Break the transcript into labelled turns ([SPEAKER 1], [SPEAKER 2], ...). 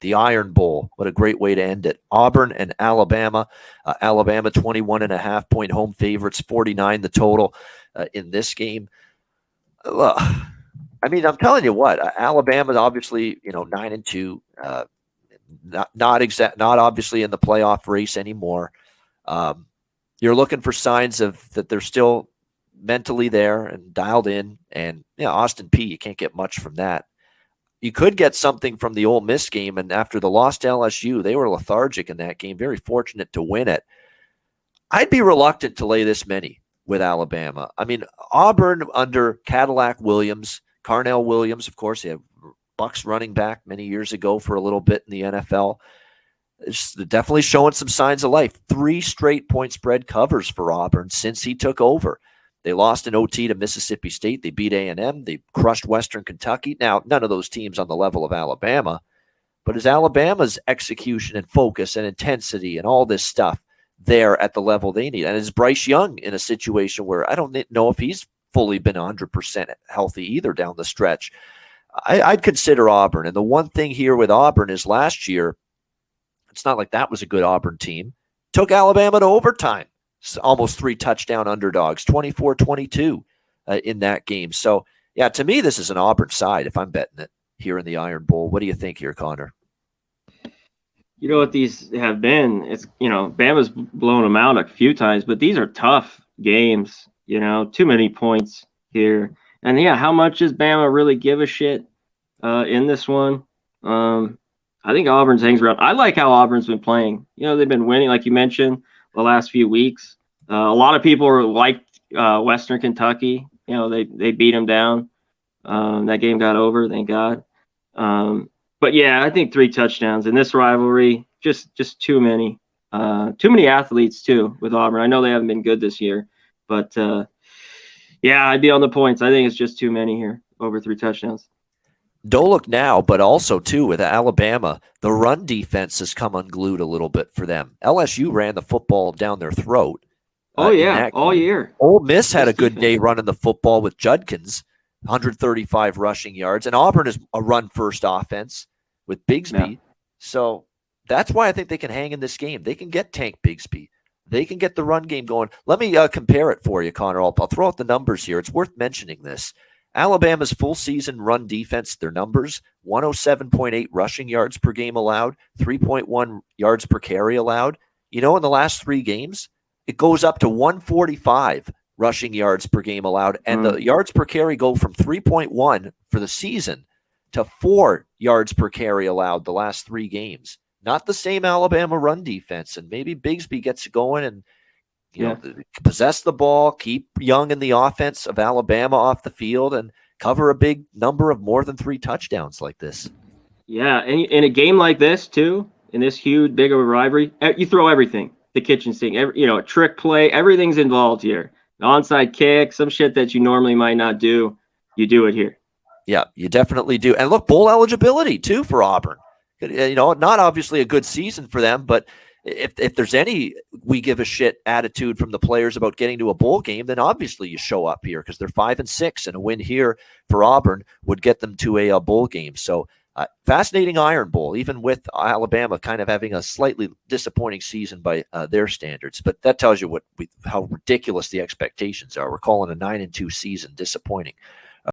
[SPEAKER 1] the Iron Bowl. What a great way to end it. Auburn and Alabama. Alabama 21.5-point home favorites, 49 the total in this game. I mean, I'm telling you what, Alabama's obviously, 9-2, not obviously in the playoff race anymore. You're looking for signs of that they're still mentally there and dialed in. And Austin Peay, you can't get much from that. You could get something from the Ole Miss game, and after the loss to LSU, they were lethargic in that game. Very fortunate to win it. I'd be reluctant to lay this many with Alabama. I mean, Auburn under Cadillac Williams, Carnell Williams, of course, they had Bucks running back many years ago for a little bit in the NFL. It's definitely showing some signs of life. 3 straight point spread covers for Auburn since he took over. They lost in OT to Mississippi State. They beat A&M. They crushed Western Kentucky. Now, none of those teams on the level of Alabama, but is Alabama's execution and focus and intensity and all this stuff there at the level they need? And is Bryce Young in a situation where I don't know if he's fully been 100% healthy either down the stretch? I'd consider Auburn. And the one thing here with Auburn is last year, it's not like that was a good Auburn team. Took Alabama to overtime. Almost 3 touchdown underdogs, 24-22 in that game. So, yeah, to me, this is an Auburn side if I'm betting it here in the Iron Bowl. What do you think here, Conor?
[SPEAKER 2] You know what these have been? It's, Bama's blown them out a few times, but these are tough games, too many points here. And, yeah, how much does Bama really give a shit in this one? I think Auburn's hangs around. I like how Auburn's been playing. They've been winning, like you mentioned, the last few weeks. A lot of people liked Western Kentucky. They beat them down. That game got over, thank God. But yeah, I think 3 touchdowns in this rivalry, just too many. Too many athletes too with Auburn. I know they haven't been good this year, but yeah, I'd be on the points. I think it's just too many here, over 3 touchdowns.
[SPEAKER 1] Don't look now, but also, too, with Alabama, the run defense has come unglued a little bit for them. LSU ran the football down their throat.
[SPEAKER 2] All year.
[SPEAKER 1] Ole Miss had a good day running the football with Judkins, 135 rushing yards. And Auburn is a run-first offense with Bigsby. Yeah. So that's why I think they can hang in this game. They can get Tank Bigsby. They can get the run game going. Let me compare it for you, Conor. I'll throw out the numbers here. It's worth mentioning this. Alabama's full season run defense, their numbers, 107.8 rushing yards per game allowed, 3.1 yards per carry allowed. In the last 3 games, it goes up to 145 rushing yards per game allowed, and the yards per carry go from 3.1 for the season to 4 yards per carry allowed the last 3 games. Not the same Alabama run defense, and maybe Bigsby gets going and possess the ball, keep Young in the offense of Alabama off the field, and cover a big number of more than 3 touchdowns like this.
[SPEAKER 2] Yeah, and in a game like this, too, in this huge, big of a rivalry, you throw everything. The kitchen sink, a trick play, everything's involved here. An onside kick, some shit that you normally might not do, you do it here.
[SPEAKER 1] Yeah, you definitely do. And look, bowl eligibility, too, for Auburn. Not obviously a good season for them, but if there's any we give a shit attitude from the players about getting to a bowl game, then obviously you show up here because they're 5-6, and a win here for Auburn would get them to a bowl game. So fascinating Iron Bowl, even with Alabama kind of having a slightly disappointing season by their standards. But that tells you how ridiculous the expectations are. We're calling a 9-2 season disappointing.